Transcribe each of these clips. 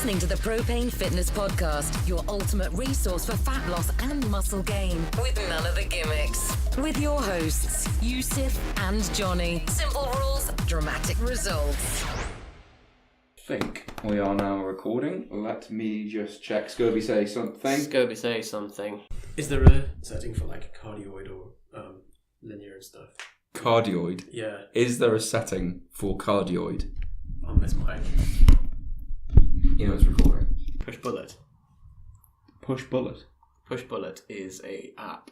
listening to the Propanefitness Podcast, your ultimate resource for fat loss and muscle gain, with none of the gimmicks. With your hosts, Yusuf and Johnny. Simple rules, dramatic results. I think we are now recording. Let me just check. Scobie, say something. Scobie, say something. Is there a setting for like cardioid or linear and stuff? Cardioid? Yeah. Is there a setting for cardioid? On this mic. You know it's recording. Push Bullet. Push Bullet? Push Bullet is a app.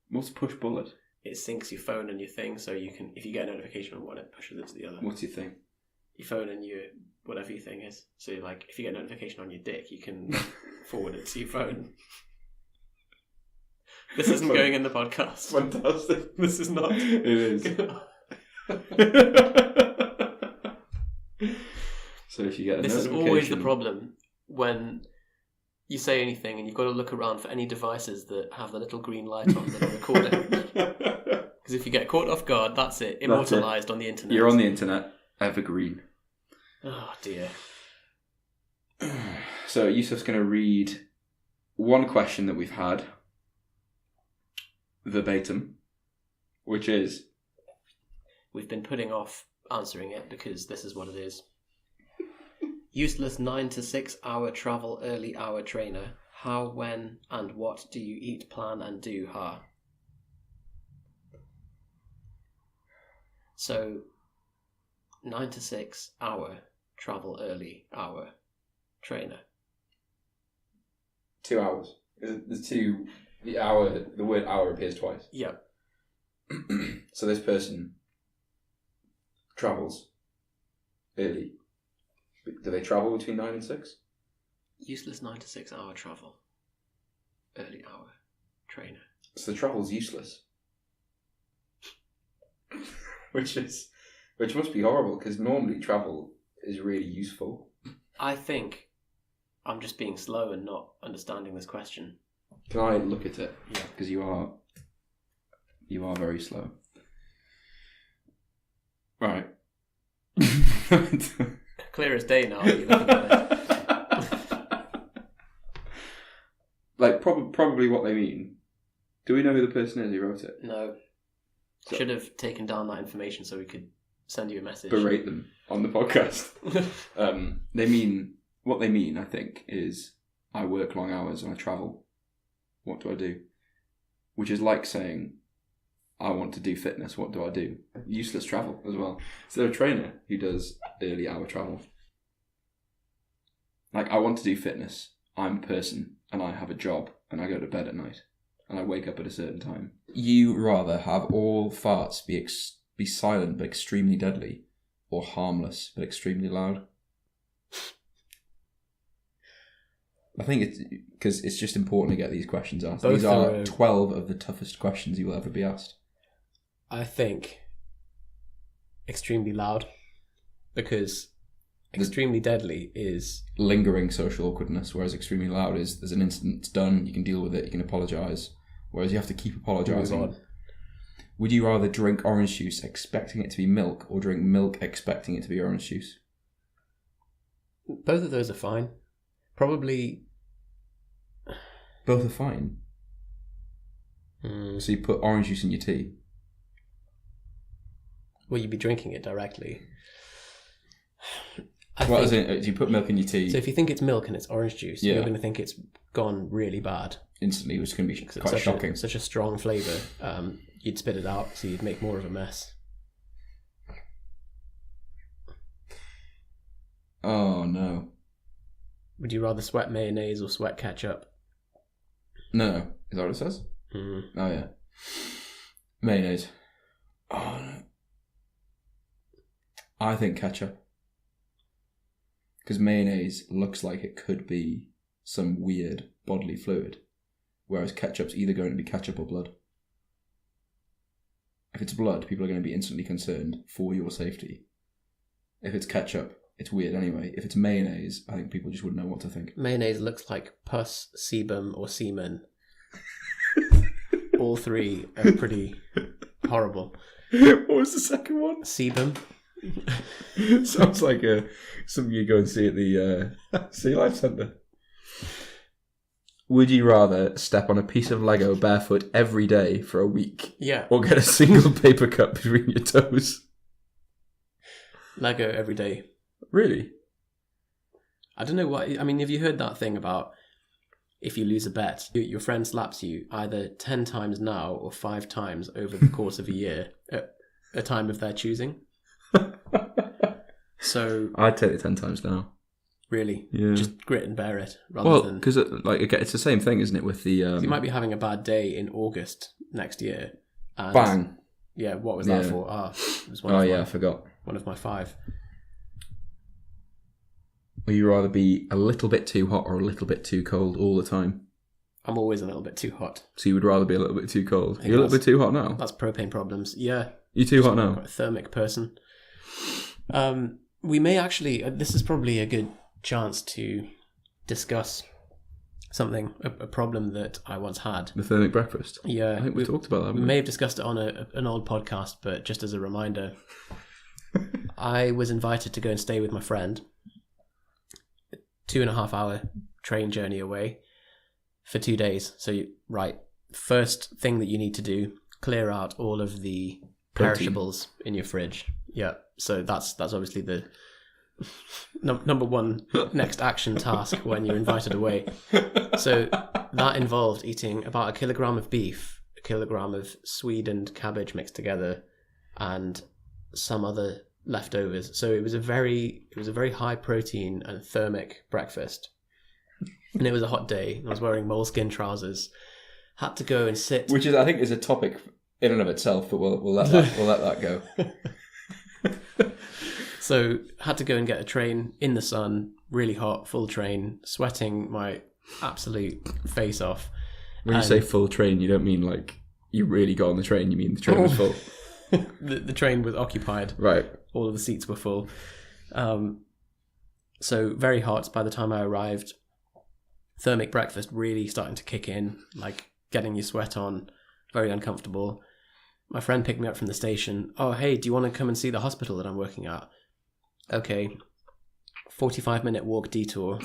What's Push Bullet? It syncs your phone and your thing, so you can, if you get a notification on one, it pushes it to the other. What's your thing? Your phone and your whatever your thing is. So like, if you get a notification on your dick, you can forward it to your phone. This isn't going in the podcast. Fantastic. This is not. It is. So if you get a This is notification... always the problem when you say anything and you've got to look around for any devices that have the little green light on that are recording. Because if you get caught off guard, that's it. Immortalised on the internet. You're on the internet. Evergreen. Oh dear. So Yusuf's going to read one question that we've had verbatim, which is... We've been putting off answering it because this is what it is. Useless 9 to 6 hour travel early hour trainer. How, when, and what do you eat, plan, and do? Ha. So, 9 to 6 hour travel early hour trainer. 2 hours. The word hour appears twice. Yep. So this person travels early. Do they travel between 9 and 6? Useless 9 to 6 hour travel early hour trainer. So the travel's useless. which must be horrible, because normally travel is really useful. I think I'm just being slow and not understanding this question. Can I look at it? Yeah. Because you are very slow. Right. Clear as day now. You're looking at it. Like, probably what they mean. Do we know who the person is who wrote it? No. So, should have taken down that information so we could send you a message. berate them on the podcast. What they mean, I think, is I work long hours and I travel. What do I do? Which is like saying, I want to do fitness, what do I do? Useless travel as well. So they're a trainer who does early hour travel. Like, I want to do fitness. I'm a person and I have a job and I go to bed at night and I wake up at a certain time. You rather have all farts be silent but extremely deadly, or harmless but extremely loud? I think it's because it's just important to get these questions asked. Both these are are 12 of the toughest questions you will ever be asked. I think extremely loud, because extremely deadly is... Lingering social awkwardness, whereas extremely loud is there's an incident, it's done, you can deal with it, you can apologise, whereas you have to keep apologising. Would you rather drink orange juice expecting it to be milk, or drink milk expecting it to be orange juice? Both of those are fine. Probably... Both are fine. So you put orange juice in your tea? Well, you'd be drinking it directly. Do you put milk in your tea? So if you think it's milk and it's orange juice, Yeah. you're going to think it's gone really bad. Instantly, which is going to be It's quite shocking. such a strong flavour. You'd spit it out, so you'd make more of a mess. Oh, no. Would you rather sweat mayonnaise or sweat ketchup? No. Is that what it says? Mm. Oh, yeah. Mayonnaise. Oh, no. I think ketchup. Because mayonnaise looks like it could be some weird bodily fluid, whereas ketchup's either going to be ketchup or blood. If it's blood, people are going to be instantly concerned for your safety. If it's ketchup, it's weird anyway. If it's mayonnaise, I think people just wouldn't know what to think. Mayonnaise looks like pus, sebum, or semen. All three are pretty horrible. What was the second one? Sebum. Sounds like something you go and see at the Sea Life Centre. Would you rather step on a piece of Lego barefoot every day for a week? Yeah. Or get a single paper cut between your toes? Lego every day. Really? I don't know what... I mean, have you heard that thing about if you lose a bet, your friend slaps you either 10 times now or 5 times over the course of a year at a time of their choosing? So... I'd take it 10 times now. Really? Yeah. Just grit and bear it rather than... because it's the same thing, isn't it, with the... You might be having a bad day in August next year. And bang! Yeah, what was that for? It was I forgot. One of my 5. Would you rather be a little bit too hot or a little bit too cold all the time? I'm always a little bit too hot. So you would rather be a little bit too cold? You're a little bit too hot now? That's propane problems. Yeah. You're too hot now? I'm quite a thermic person. We may actually... this is probably a good chance to discuss something, a problem that I once had. The thermic breakfast? Yeah. I think we talked about that. We may have discussed it on an old podcast, but just as a reminder, I was invited to go and stay with my friend, 2.5 hour train journey away for 2 days. So, first thing that you need to do, clear out all of the perishables in your fridge. Yeah. So that's obviously the number one next action task when you're invited away. So that involved eating about 1 kilogram of beef, 1 kilogram of swede and cabbage mixed together, and some other leftovers. So it was a very high protein and thermic breakfast. And it was a hot day. I was wearing moleskin trousers. Had to go and sit. Which I think is a topic in and of itself, but we'll let that go. So had to go and get a train in the sun, really hot, full train, sweating my absolute face off. When you say full train, you don't mean like you really got on the train. You mean the train was full. The train was occupied. Right. All of the seats were full. So very hot by the time I arrived. Thermic breakfast really starting to kick in, like getting your sweat on, very uncomfortable. My friend picked me up from the station. Oh, hey, do you want to come and see the hospital that I'm working at? Okay. 45-minute walk detour.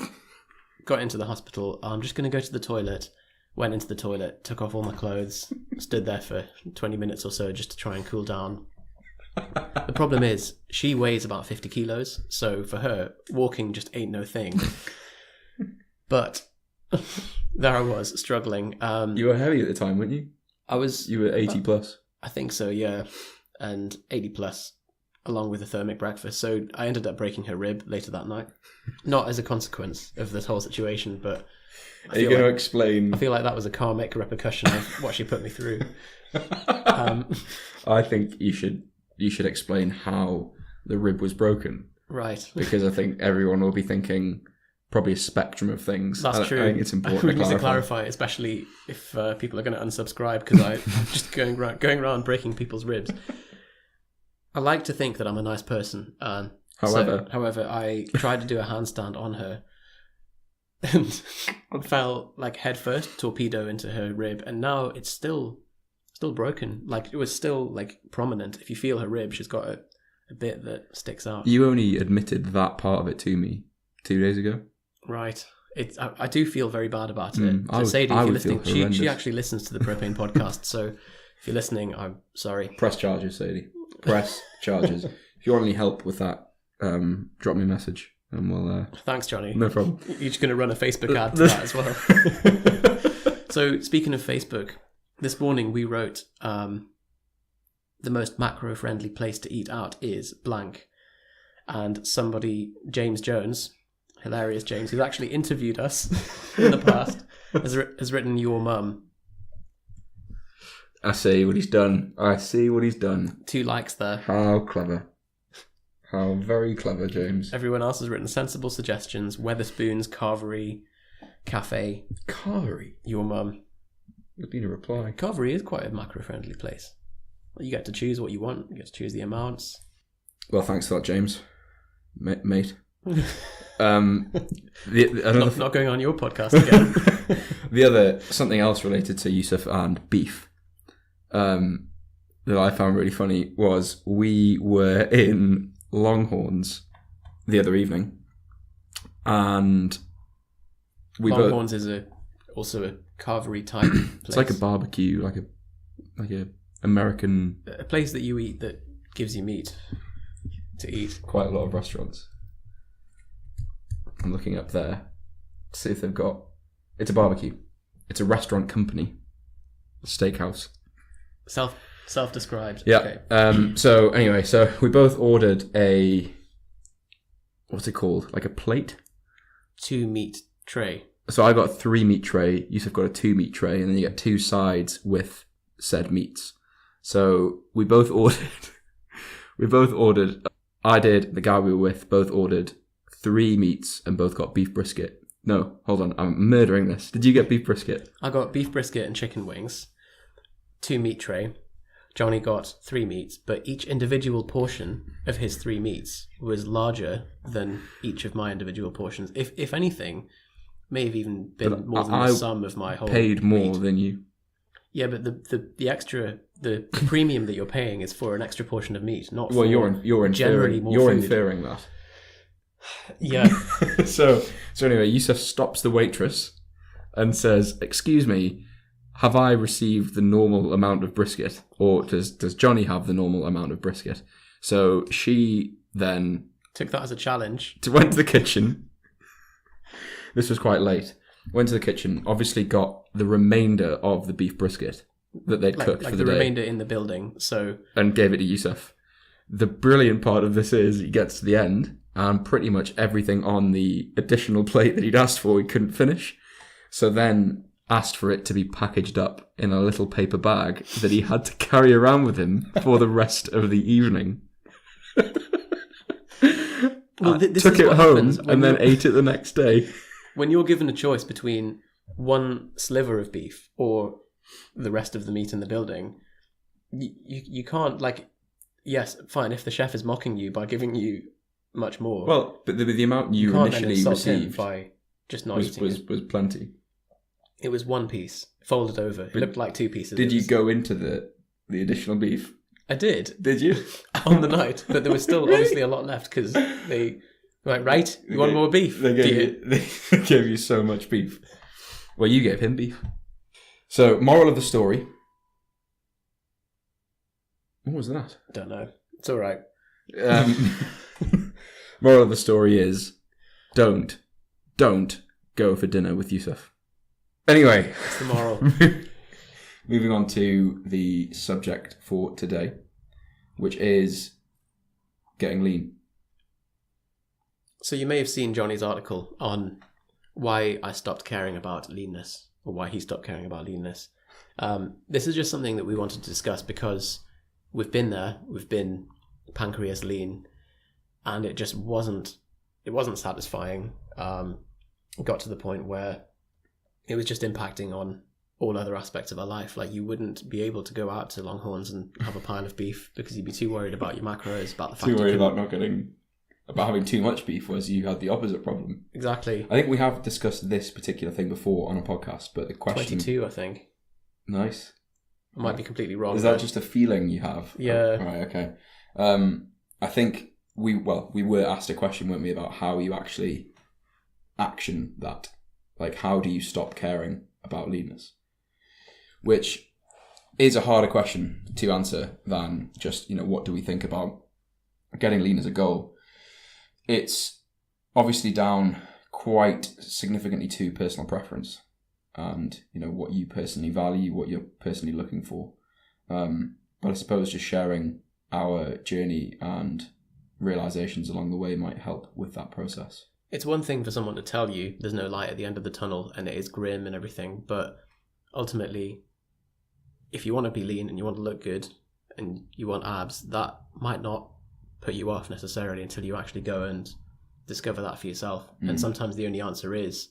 Got into the hospital. I'm just going to go to the toilet. Went into the toilet, took off all my clothes, stood there for 20 minutes or so just to try and cool down. The problem is, she weighs about 50 kilos, so for her, walking just ain't no thing. But there I was, struggling. You were heavy at the time, weren't you? You were 80 plus. I think so, yeah. And 80 plus, along with a thermic breakfast. So I ended up breaking her rib later that night. Not as a consequence of this whole situation, but... Are you going to explain? I feel like that was a karmic repercussion of what she put me through. I think you should explain how the rib was broken. Right. Because I think everyone will be thinking probably a spectrum of things. That's true. I think it's important we need to clarify, especially if people are going to unsubscribe, because I'm just going around breaking people's ribs. I like to think that I'm a nice person. However, I tried to do a handstand on her and fell like head first, torpedo into her rib, and now it's still broken. Like it was still like prominent. If you feel her rib, she's got a bit that sticks out. You only admitted that part of it to me 2 days ago. Right. I do feel very bad about it. So Sadie, if you're listening, she actually listens to the Propane podcast. So if you're listening, I'm sorry. Press charges, Sadie. Press charges. If you want any help with that, drop me a message and we'll... Thanks, Johnny. No problem. You're just going to run a Facebook ad to that as well. So speaking of Facebook, this morning we wrote the most macro-friendly place to eat out is blank. And somebody, James Jones, hilarious James, who's actually interviewed us in the past, has written your mum. I see what he's done. 2 likes there. How clever. How very clever, James. Everyone else has written sensible suggestions. Weatherspoons, Carvery, Cafe. Carvery? Your mum. There's been a reply. Carvery is quite a macro-friendly place. You get to choose what you want. You get to choose the amounts. Well, thanks for that, James. Mate. Not going on your podcast again. Something else related to Yusuf and beef that I found really funny was we were in Longhorns the other evening, and Longhorns is also a carvery type place. It's like a barbecue, like a American. A place that you eat that gives you meat to eat. Quite a lot of restaurants. I'm looking up there to see if they've got. It's a barbecue. It's a restaurant company, a steakhouse. Self-described. Yeah. Okay. So anyway, we both ordered a. What's it called? Like a plate. 2 meat tray. So I got a 3 meat tray. You've got a 2 meat tray, and then you get 2 sides with said meats. So we both ordered. I did. The guy we were with both ordered 3 meats and both got beef brisket. No, hold on. I'm murdering this. Did you get beef brisket? I got beef brisket and chicken wings. 2 meat tray. Johnny got 3 meats, but each individual portion of his 3 meats was larger than each of my individual portions. If anything, may have even been more than the sum of my whole paid more meat. than you. Yeah, but the extra, the premium that you're paying is for an extra portion of meat, not for you're generally inferring, more you're food. inferring that. Yeah. So anyway, Yusuf stops the waitress and says, "Excuse me, have I received the normal amount of brisket, or does Johnny have the normal amount of brisket?" So she then took that as a challenge. Went to the kitchen. This was quite late. Went to the kitchen, obviously got the remainder of the beef brisket that they'd cooked for the day. Remainder in the building, so... And gave it to Yusuf. The brilliant part of this is he gets to the end and pretty much everything on the additional plate that he'd asked for he couldn't finish. So then asked for it to be packaged up in a little paper bag that he had to carry around with him for the rest of the evening. Well, took it home and then ate it the next day. When you're given a choice between one sliver of beef or the rest of the meat in the building, you can't, like, yes, fine, if the chef is mocking you by giving you much more. Well, but the amount you initially received by just not eating was plenty. It was 1 piece, folded over. It looked like 2 pieces. Did you go into the additional beef? I did. Did you? On the night, but there was still obviously a lot left because they... Right, you want more beef? They gave you so much beef. Well, you gave him beef. So, moral of the story. What was that? Don't know. It's all right. Moral of the story is, don't go for dinner with Yusuf. Anyway. That's the moral. Moving on to the subject for today, which is getting lean. So you may have seen Johnny's article on why I stopped caring about leanness, or why he stopped caring about leanness. This is just something that we wanted to discuss because we've been there, we've been pancreas lean, and it just wasn't satisfying. It got to the point where it was just impacting on all other aspects of our life. Like, you wouldn't be able to go out to Longhorns and have a pile of beef because you'd be too worried about your macros, about the fact about having too much beef, whereas you had the opposite problem. Exactly. I think we have discussed this particular thing before on a podcast, but the question... 22, I think. Nice. I might be completely wrong. Is that just a feeling you have? Yeah. Oh, right, okay. I think we were asked a question, weren't we, about how you actually action that. Like, how do you stop caring about leanness? Which is a harder question to answer than just, what do we think about getting lean as a goal? It's obviously down quite significantly to personal preference and, what you personally value, what you're personally looking for. But I suppose just sharing our journey and realizations along the way might help with that process. It's one thing for someone to tell you there's no light at the end of the tunnel and it is grim and everything, but ultimately, if you want to be lean and you want to look good and you want abs, that might not put you off necessarily until you actually go and discover that for yourself. And sometimes the only answer is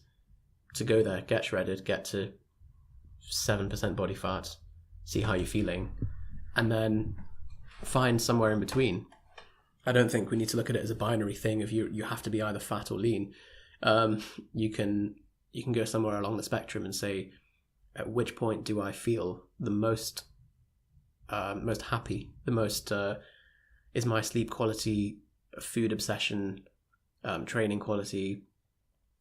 to go there, get shredded, get to 7% body fat, see how you're feeling, and then find somewhere in between. I don't think we need to look at it as a binary thing of you have to be either fat or lean. You can go somewhere along the spectrum and say, at which point do I feel the most happy, the most is my sleep quality food obsession, training quality,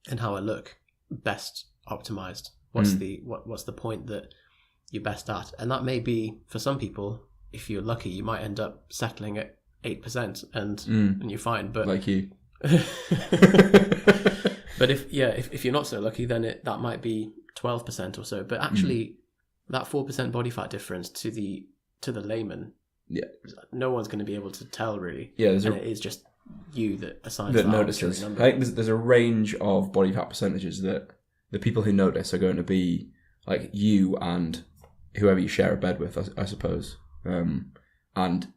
and how I look best optimized. What's the point that you're best at? And that may be, for some people, if you're lucky, you might end up settling at 8% and you're fine. But like you. But if you're not so lucky, then that might be 12% or so. But actually, that 4% body fat difference to the layman, no one's going to be able to tell really. Yeah, it is just you that assigns that that notices. number. I think there's a range of body fat percentages that the people who notice are going to be like you and whoever you share a bed with, I suppose. And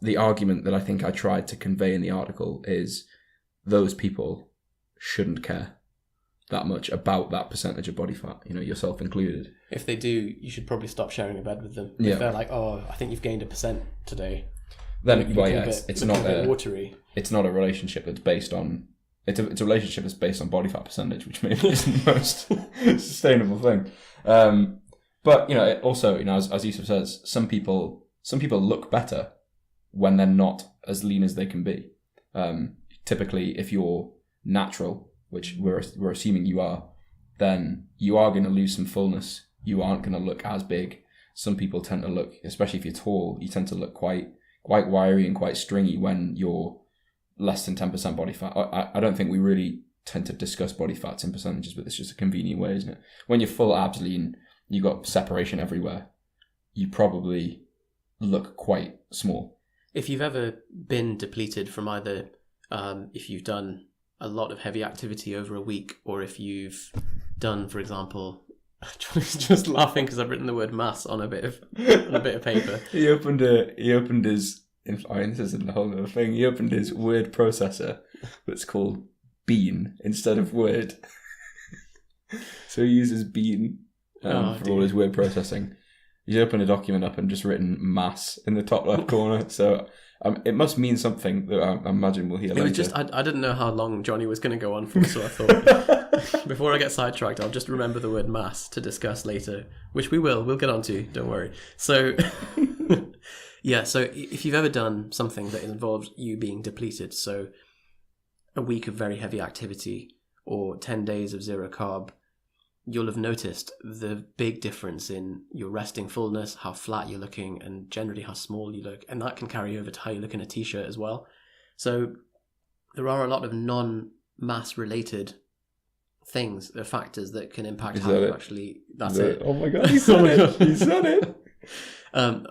the argument that I think I tried to convey in the article is those people shouldn't care that much about that percentage of body fat, yourself included. If they do, you should probably stop sharing a bed with them. Yeah. If they're like, oh, I think you've gained 1% today, then it's not a bit watery. It's not a relationship that's based on. It's a relationship that's based on body fat percentage, which maybe isn't the most sustainable thing. But also, as Yusuf says, some people look better when they're not as lean as they can be. Typically, if you're natural, which we're assuming you are, then you are going to lose some fullness. You aren't going to look as big. Some people tend to look, especially if you're tall, you tend to look quite wiry and quite stringy when you're less than 10% body fat. I don't think we really tend to discuss body fats in percentages, but it's just a convenient way, isn't it? When you're full abs lean, you've got separation everywhere, you probably look quite small. If you've ever been depleted from either, if you've done a lot of heavy activity over a week, or if you've done, for example, Johnny's just laughing because I've written the word mass on a bit of paper. He opened his. This isn't a whole other thing. He opened his word processor that's called Bean instead of Word. So he uses Bean for all his word processing. He's opened a document up and just written mass in the top left corner. So it must mean something that I imagine we'll hear later. It was just, I didn't know how long Johnny was going to go on for, so I thought, before I get sidetracked, I'll just remember the word mass to discuss later, which we will. We'll get on to, don't worry. So, yeah, so if you've ever done something that involves you being depleted, so a week of very heavy activity or 10 days of zero carb, you'll have noticed the big difference in your resting fullness, how flat you're looking, and generally how small you look. And that can carry over to how you look in a t-shirt as well. So there are a lot of non-mass related things, factors that can impact how you actually... That's it. Oh my God, he said it. He said it.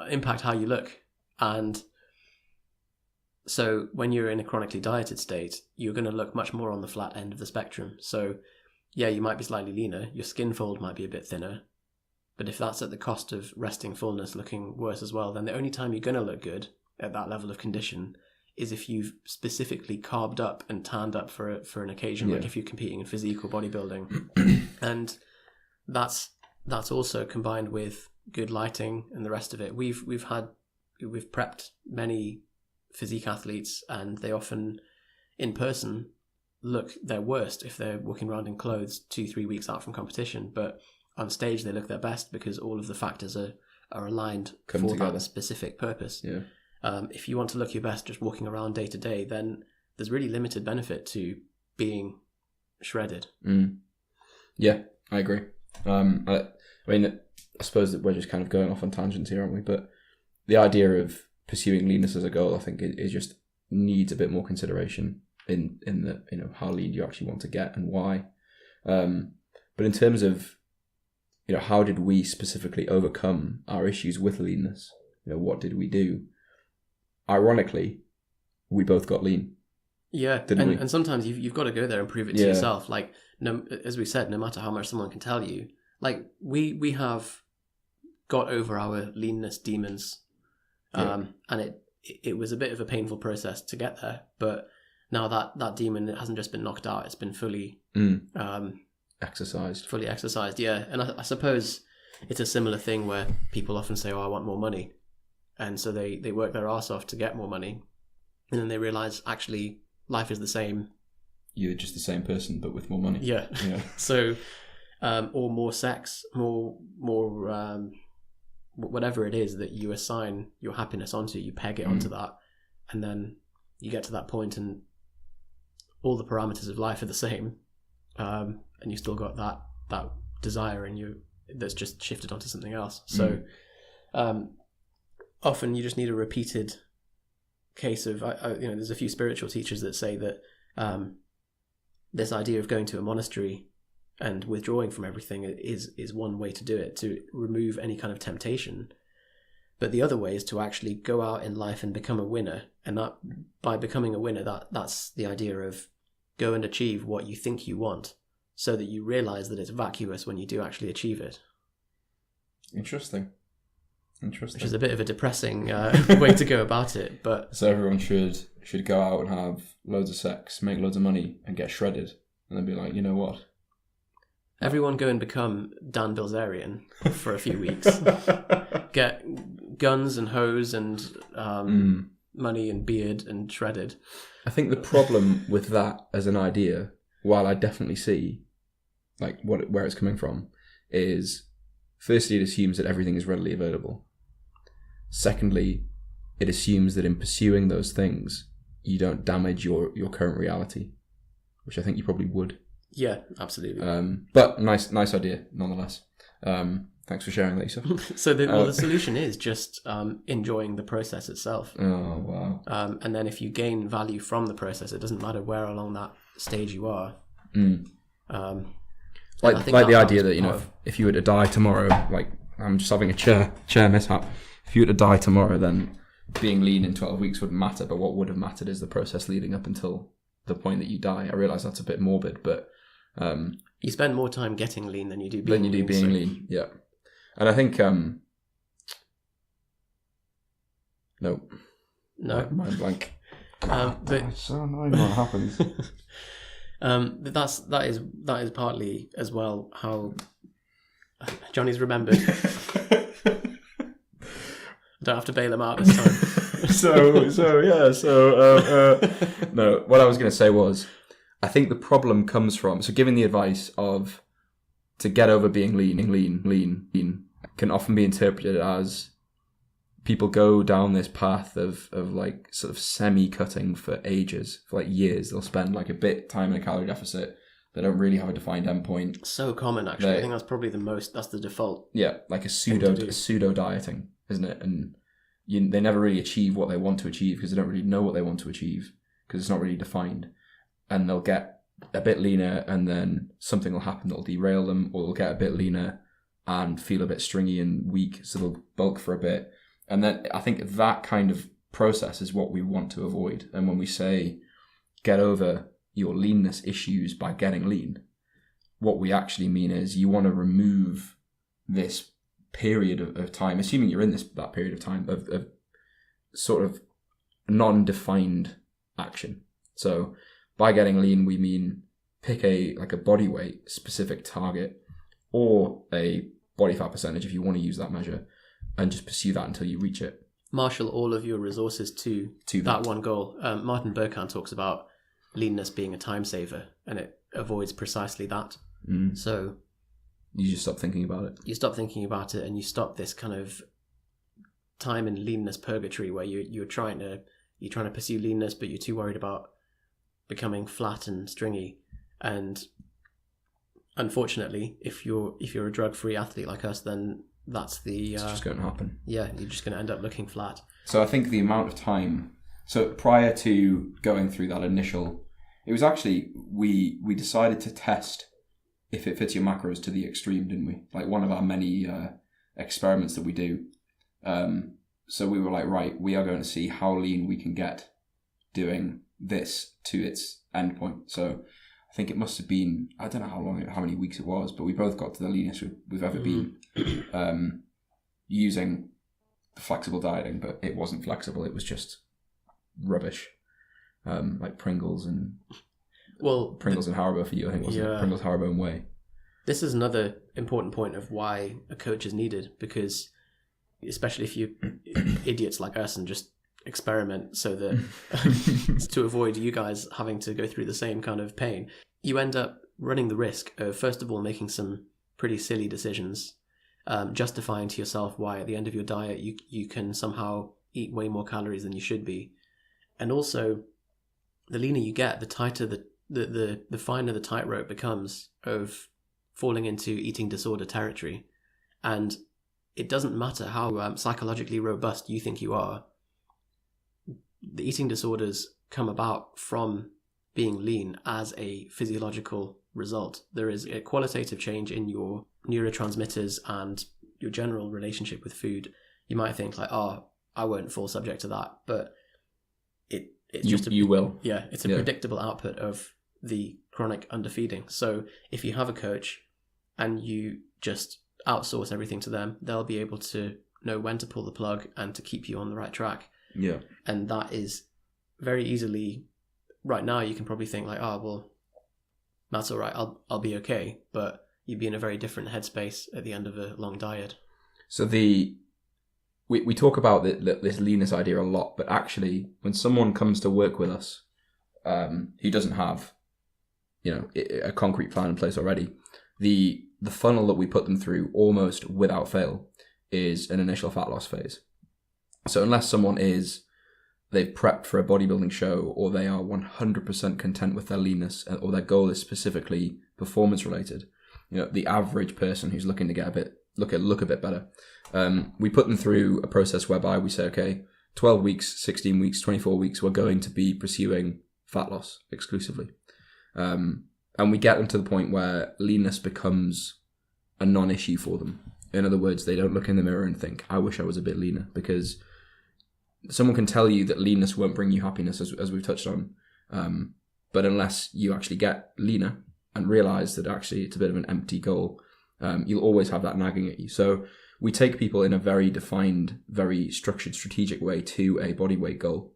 Impact how you look. And so when you're in a chronically dieted state, you're going to look much more on the flat end of the spectrum. So yeah, you might be slightly leaner, your skin fold might be a bit thinner, but if that's at the cost of resting fullness looking worse as well, then the only time you're going to look good at that level of condition is if you've specifically carved up and tanned up for an occasion, like if you're competing in physique or bodybuilding. And that's also combined with good lighting and the rest of it. We've prepped many physique athletes, and they often in person look their worst if they're walking around in clothes 2-3 weeks out from competition, but on stage they look their best because all of the factors are aligned for that specific purpose. If you want to look your best just walking around day to day, then there's really limited benefit to being shredded. Yeah, I agree. I suppose that we're just kind of going off on tangents here, aren't we? But the idea of pursuing leanness as a goal, I think, it just needs a bit more consideration in the how lean you actually want to get and why. But in terms of how did we specifically overcome our issues with leanness? What did we do? Ironically, we both got lean. Yeah, and sometimes you've got to go there and prove it to yourself. Like, as we said, no matter how much someone can tell you, like we have got over our leanness demons, and it was a bit of a painful process to get there, but now that demon hasn't just been knocked out, it's been fully exercised. Fully exercised, yeah. And I suppose it's a similar thing where people often say, oh, I want more money. And so they work their arse off to get more money. And then they realise, actually, life is the same. You're just the same person, but with more money. Yeah. So, or more sex, more whatever it is that you assign your happiness onto, you peg it onto that. And then you get to that point and all the parameters of life are the same, and you still got that desire in you that's just shifted onto something else. So often you just need a repeated case of, there's a few spiritual teachers that say that this idea of going to a monastery and withdrawing from everything is one way to do it, to remove any kind of temptation. But the other way is to actually go out in life and become a winner. And that, by becoming a winner, that's the idea of go and achieve what you think you want, so that you realize that it's vacuous when you do actually achieve it. Interesting. Which is a bit of a depressing way to go about it. But so everyone should go out and have loads of sex, make loads of money, and get shredded, and then be like, you know what? Everyone go and become Dan Bilzerian for a few weeks. Get guns and hoes and money and beard and shredded. I think the problem with that as an idea, while I definitely see like where it's coming from, is firstly it assumes that everything is readily available. Secondly, it assumes that in pursuing those things, you don't damage your current reality, which I think you probably would. Yeah, absolutely. But nice idea nonetheless. Thanks for sharing that, Yusuf. So the solution is just enjoying the process itself. Oh, wow. And then if you gain value from the process, it doesn't matter where along that stage you are. Like the idea that, if you were to die tomorrow, like I'm just having a chair mishap. If you were to die tomorrow, then being lean in 12 weeks wouldn't matter. But what would have mattered is the process leading up until the point that you die. I realise that's a bit morbid, but you spend more time getting lean than you do being lean. Yeah. And I think no, mind blank. But It's so annoying when it happens. that is partly as well how Johnny's remembered. Don't have to bail him out this time. No, what I was going to say was, I think the problem comes from, so giving the advice of to get over being lean can often be interpreted as people go down this path of like sort of semi-cutting for ages, for like years. They'll spend like a bit time in a calorie deficit. They don't really have a defined endpoint. So common, actually. I think that's probably that's the default. Yeah, like a pseudo dieting, isn't it? And they never really achieve what they want to achieve because they don't really know what they want to achieve because it's not really defined. And they'll get a bit leaner and then something will happen that'll derail them, or they'll get a bit leaner and feel a bit stringy and weak, so they'll bulk for a bit. And then I think that kind of process is what we want to avoid. And when we say get over your leanness issues by getting lean, what we actually mean is you want to remove this period of time, assuming you're in that period of time of sort of non-defined action. So by getting lean, we mean pick a body weight specific target or a body fat percentage if you want to use that measure, and just pursue that until you reach it. Marshal all of your resources to that one goal. Martin Burkhan talks about leanness being a time saver, and it avoids precisely that. So you just stop thinking about it. You stop thinking about it, and you stop this kind of time in leanness purgatory where you're trying to pursue leanness, but you're too worried about becoming flat and stringy. And unfortunately, if you're a drug-free athlete like us, then that's it's just going to happen. Yeah, you're just going to end up looking flat. So I think the amount of time. So prior to going through that initial, it was actually we decided to test if it fits your macros to the extreme, didn't we? Like one of our many experiments that we do. So we were like, right, we are going to see how lean we can get doing this to its endpoint. So I think it must have been, I don't know how many weeks it was, but we both got to the leanest we've ever been using the flexible dieting, but it wasn't flexible. It was just rubbish, like Pringles and Haribo for you, I think, wasn't it? Pringles, Haribo and Whey. This is another important point of why a coach is needed, because especially if you idiots like us and just experiment so that to avoid you guys having to go through the same kind of pain, you end up running the risk of, first of all, making some pretty silly decisions, justifying to yourself why at the end of your diet you can somehow eat way more calories than you should be, And also, the leaner you get, the tighter the finer the tightrope becomes of falling into eating disorder territory. And it doesn't matter how psychologically robust you think you are. The eating disorders come about from being lean as a physiological result. There is a qualitative change in your neurotransmitters and your general relationship with food. You might think like, oh, I won't fall subject to that, but you will. Yeah, it's a predictable output of the chronic underfeeding. So if you have a coach and you just outsource everything to them, they'll be able to know when to pull the plug and to keep you on the right track. Yeah. And that is very easily, right now you can probably think like, oh, well, that's all right, I'll be okay. But you'd be in a very different headspace at the end of a long diet. So we talk about this leanness idea a lot, but actually when someone comes to work with us who doesn't have, a concrete plan in place already, the funnel that we put them through almost without fail is an initial fat loss phase. So unless they've prepped for a bodybuilding show, or they are 100% content with their leanness, or their goal is specifically performance related, the average person who's looking to get look a bit better, we put them through a process whereby we say, okay, 12 weeks, 16 weeks, 24 weeks, we're going to be pursuing fat loss exclusively. And we get them to the point where leanness becomes a non-issue for them. In other words, they don't look in the mirror and think, I wish I was a bit leaner, because someone can tell you that leanness won't bring you happiness, as we've touched on. But unless you actually get leaner and realize that actually it's a bit of an empty goal, you'll always have that nagging at you. So we take people in a very defined, very structured, strategic way to a body weight goal.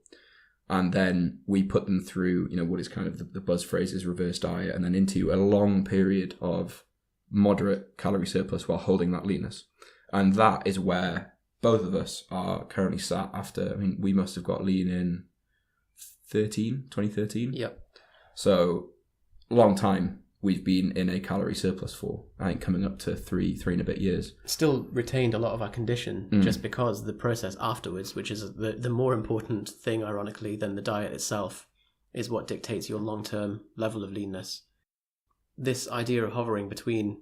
And then we put them through, what is kind of the buzz phrase is reverse diet, and then into a long period of moderate calorie surplus while holding that leanness. And that is where both of us are currently sat after, we must have got lean in 2013. Yep. So long time we've been in a calorie surplus for, I think, coming up to three and a bit years. Still retained a lot of our condition just because the process afterwards, which is the more important thing, ironically, than the diet itself, is what dictates your long-term level of leanness. This idea of hovering between,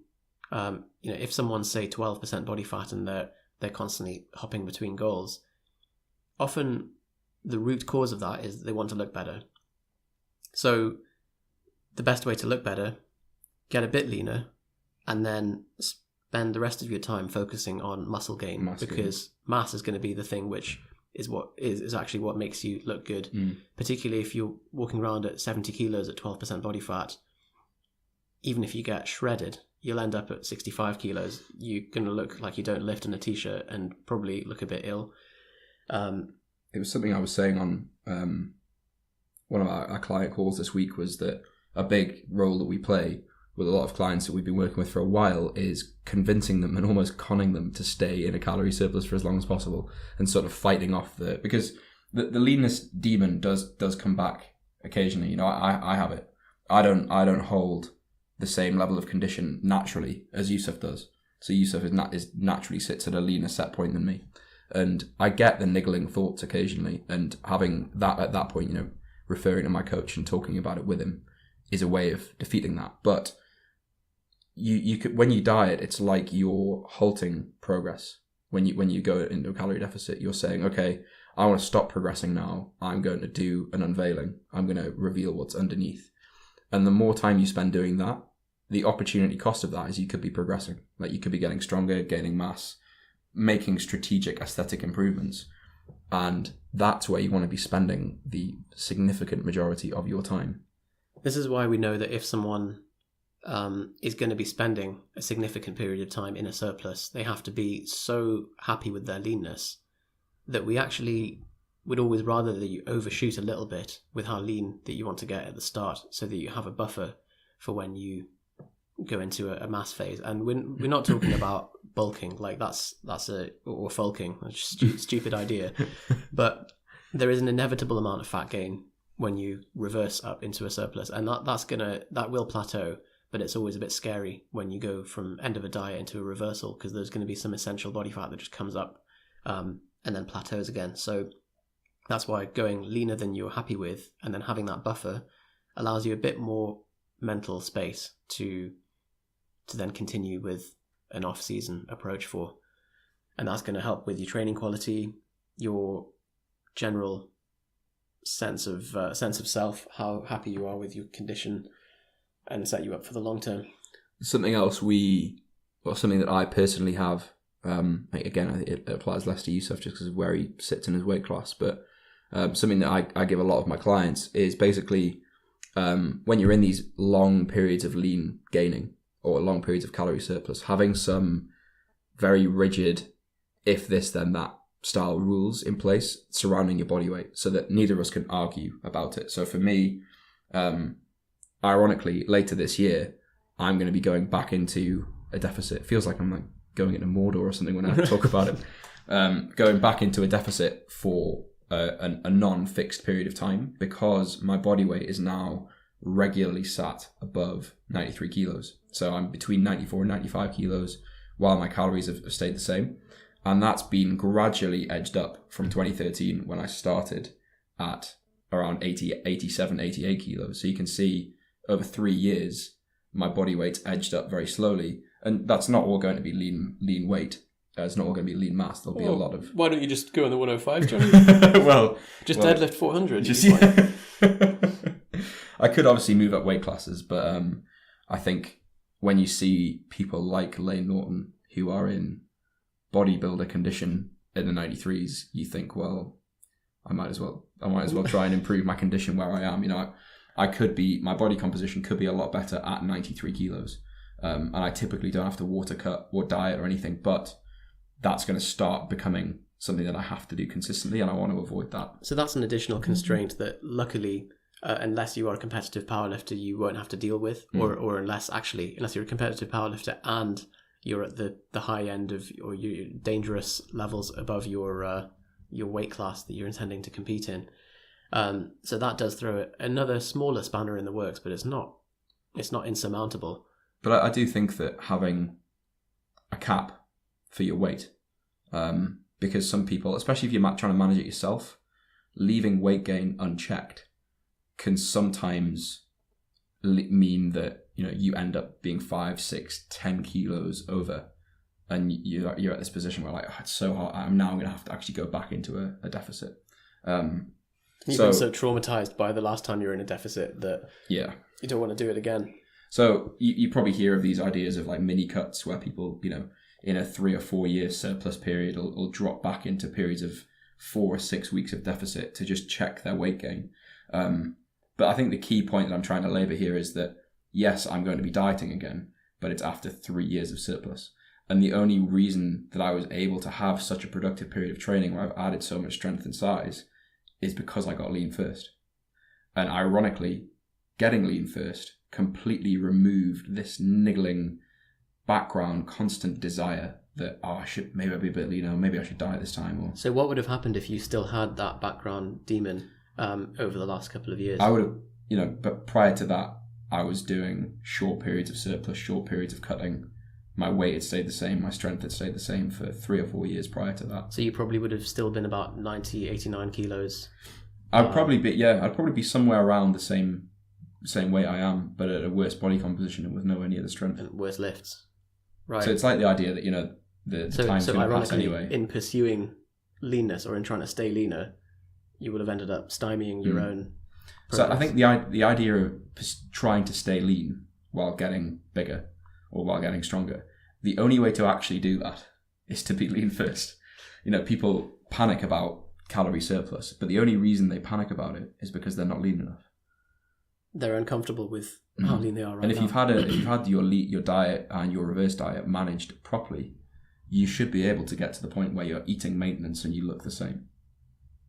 if someone's, say, 12% body fat and they're constantly hopping between goals, often the root cause of that is they want to look better. So the best way to look better, get a bit leaner, and then spend the rest of your time focusing on muscle gain, because mass is going to be the thing which is actually what makes you look good. Particularly if you're walking around at 70 kilos at 12% body fat. Even if you get shredded, you'll end up at 65 kilos. You're going to look like you don't lift in a t-shirt and probably look a bit ill. It was something I was saying on one of our client calls this week, was that a big role that we play with a lot of clients that we've been working with for a while is convincing them and almost conning them to stay in a calorie surplus for as long as possible, and sort of fighting off because the leanness demon does come back occasionally. I have it. I don't hold the same level of condition naturally as Yusuf does. So Yusuf is naturally sits at a leaner set point than me, and I get the niggling thoughts occasionally, and having that at that point, referring to my coach and talking about it with him is a way of defeating that. But you could, when you diet, it's like you're halting progress. When you go into a calorie deficit, you're saying, okay, I want to stop progressing now. I'm going to do an unveiling. I'm going to reveal what's underneath. And the more time you spend doing that, the opportunity cost of that is you could be progressing. Like, you could be getting stronger, gaining mass, making strategic aesthetic improvements. And that's where you want to be spending the significant majority of your time. This is why we know that if someone is going to be spending a significant period of time in a surplus, they have to be so happy with their leanness that we actually would always rather that you overshoot a little bit with how lean that you want to get at the start, so that you have a buffer for when you go into a mass phase. And we're not talking about bulking, like that's or fulking, that's a stupid idea. But there is an inevitable amount of fat gain when you reverse up into a surplus, and that will plateau. But it's always a bit scary when you go from end of a diet into a reversal, because there's going to be some essential body fat that just comes up and then plateaus again. So That's why going leaner than you're happy with and then having that buffer allows you a bit more mental space to then continue with an off-season approach for. And that's going to help with your training quality, your general sense of self, how happy you are with your condition, and set you up for the long term. Something else something that I personally have, again, it applies less to Yusuf just because of where he sits in his weight class, but something that I give a lot of my clients is basically when you're in these long periods of lean gaining or long periods of calorie surplus, having some very rigid if this then that style rules in place surrounding your body weight so that neither of us can argue about it. So for me, ironically, later this year, I'm going to be going back into a deficit. It feels like I'm like going into Mordor or something when I talk about it. Going back into a deficit for a non-fixed period of time because my body weight is now regularly sat above 93 kilos. So I'm between 94 and 95 kilos while my calories have stayed the same. And that's been gradually edged up from 2013 when I started at around 87, 88 kilos. So you can see over 3 years, my body weight's edged up very slowly. And that's not all going to be lean weight. It's not all going to be lean mass. There'll be a lot of... Why don't you just go in the 105, Johnny? Just deadlift 400. I could obviously move up weight classes, but I think when you see people like Lane Norton who are in bodybuilder condition in the 93s, you think, well, I might as well try and improve my condition where I am. You know, my body composition could be a lot better at 93 kilos. And I typically don't have to water cut or diet or anything, but that's going to start becoming something that I have to do consistently, and I want to avoid that. So that's an additional constraint that luckily, unless you are a competitive powerlifter, you won't have to deal with, or unless you're a competitive powerlifter and you're at the high end of, or your dangerous levels above your weight class that you're intending to compete in. So that does throw another smaller spanner in the works, but it's not insurmountable. But I do think that having a cap for your weight, because some people, especially if you're trying to manage it yourself, leaving weight gain unchecked can sometimes mean that you end up being 5, 6, 10 kilos over, and you're at this position where it's so hard. I'm now going to have to actually go back into a deficit. You've been so traumatized by the last time you were in a deficit that you don't want to do it again. So you probably hear of these ideas of like mini cuts where people, in a 3 or 4 year surplus period will drop back into periods of 4 or 6 weeks of deficit to just check their weight gain. But I think the key point that I'm trying to labour here is that, yes, I'm going to be dieting again, but it's after 3 years of surplus. And the only reason that I was able to have such a productive period of training where I've added so much strength and size is because I got lean first. And ironically, getting lean first completely removed this niggling background constant desire that maybe I'll be a bit leaner, maybe I should diet this time. Or so what would have happened if you still had that background demon over the last couple of years? I would have, but prior to that, I was doing short periods of surplus, short periods of cutting. My weight had stayed the same, my strength had stayed the same for 3 or 4 years prior to that. So you probably would have still been about 90, 89 kilos. I'd probably be somewhere around the same weight I am, but at a worse body composition and with nowhere near the strength. And worse lifts. Right. So it's like the idea that, the time's going to pass anyway. In pursuing leanness or in trying to stay leaner, you would have ended up stymieing your own progress. So I think the idea of trying to stay lean while getting bigger or while getting stronger, the only way to actually do that is to be lean first. People panic about calorie surplus, but the only reason they panic about it is because they're not lean enough. They're uncomfortable with how lean they are right now. And if you've had your diet and your reverse diet managed properly, you should be able to get to the point where you're eating maintenance and you look the same.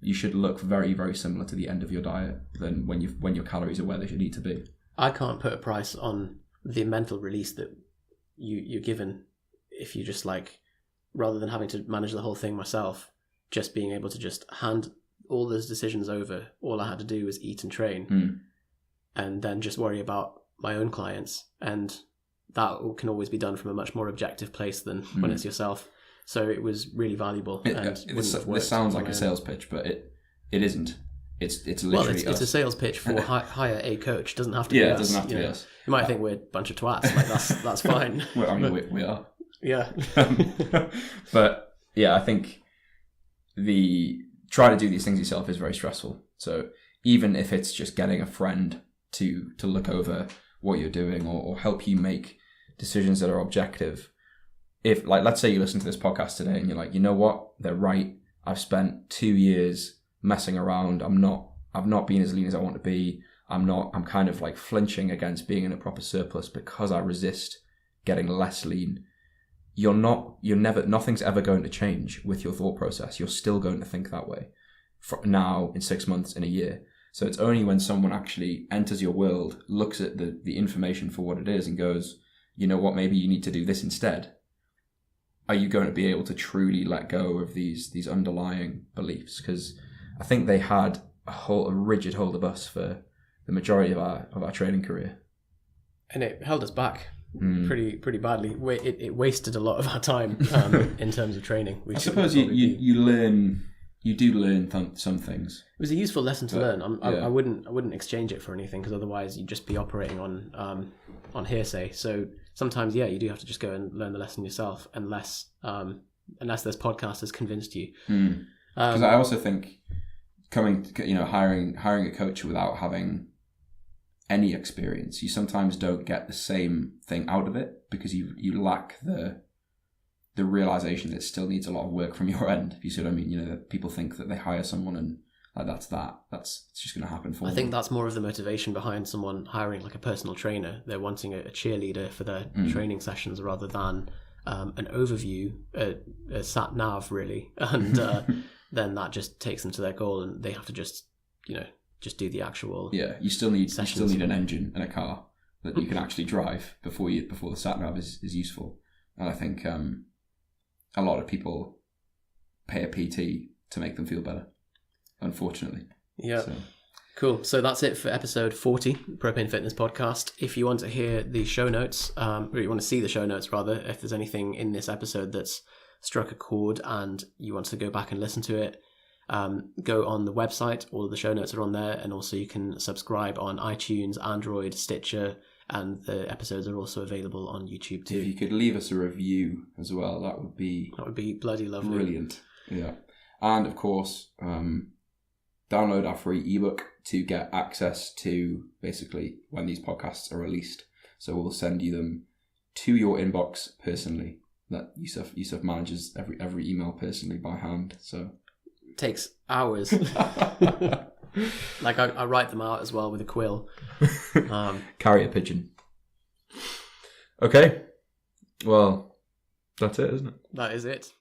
You should look very, very similar to the end of your diet than when your calories are where they should need to be. I can't put a price on the mental release that you're given if you just rather than having to manage the whole thing myself, just being able to just hand all those decisions over. All I had to do was eat and train. And then just worry about my own clients. And that can always be done from a much more objective place than when it's yourself. So it was really valuable. This sounds like a sales pitch, but it isn't. It's Well, literally it's a us. sales pitch for hire a coach. It doesn't have to be Yeah, us. it doesn't have to be know. us. You might think we're a bunch of twats. Like that's fine. Well, I mean, we are. Yeah. But yeah, I think try to do these things yourself is very stressful. So even if it's just getting a friend to look over what you're doing or help you make decisions that are objective. If, like, let's say you listen to this podcast today and you're like, you know what, they're right. I've spent 2 years messing around. I've not been as lean as I want to be. I'm kind of like flinching against being in a proper surplus because I resist getting less lean. Nothing's ever going to change with your thought process. You're still going to think that way now, in 6 months, in a year. So it's only when someone actually enters your world, looks at the information for what it is and goes, you know what, maybe you need to do this instead. Are you going to be able to truly let go of these underlying beliefs? Because I think they had a rigid hold of us for the majority of our training career. And it held us back pretty badly. It wasted a lot of our time in terms of training. I suppose you do learn some things. It was a useful lesson to learn. I wouldn't exchange it for anything, because otherwise you'd just be operating on hearsay. So sometimes, you do have to just go and learn the lesson yourself, unless this podcast has convinced you. Because I also think hiring a coach without having any experience, you sometimes don't get the same thing out of it because you lack the realization that it still needs a lot of work from your end. If you see what I mean, that people think that they hire someone and it's just going to happen for them. I think that's more of the motivation behind someone hiring like a personal trainer. They're wanting a cheerleader for their training sessions rather than an overview, a sat nav really, and then that just takes them to their goal, and they have to just do the actual. Yeah, you still need an engine and a car that you can actually drive before the sat nav is useful. And I think a lot of people pay a PT to make them feel better, unfortunately. Yeah. Cool. So that's it for episode 40, Propane Fitness Podcast. If you want to hear the show notes, or you want to see the show notes rather, if there's anything in this episode that's struck a chord and you want to go back and listen to it, go on the website. All of the show notes are on there, and also you can subscribe on iTunes, Android, Stitcher, and the episodes are also available on YouTube too. If you could leave us a review as well, that would be bloody lovely. Brilliant. Yeah. And of course, download our free ebook to get access to basically when these podcasts are released. So we'll send you them to your inbox personally. That Yusuf manages every email personally by hand. So it takes hours. Like I write them out as well with a quill. Carry a pigeon. Okay. Well, that's it, isn't it? That is it.